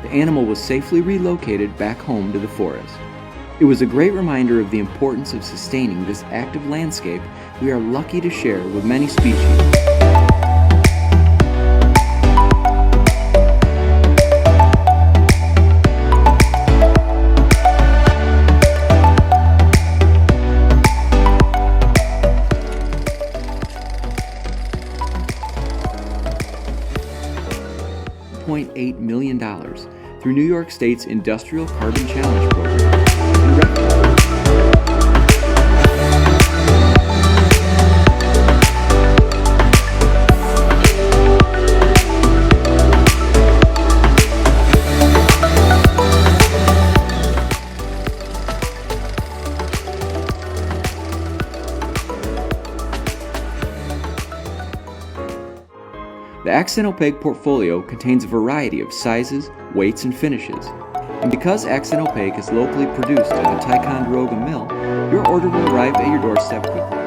the animal was safely relocated back home to the forest. It was a great reminder of the importance of sustaining this active landscape we are lucky to share with many species. $1.8 million through New York State's Industrial Carbon Challenge program. The Accent Opaque portfolio contains a variety of sizes, weights, and finishes. And because Accent Opaque is locally produced at the Ticonderoga Mill, your order will arrive at your doorstep quickly.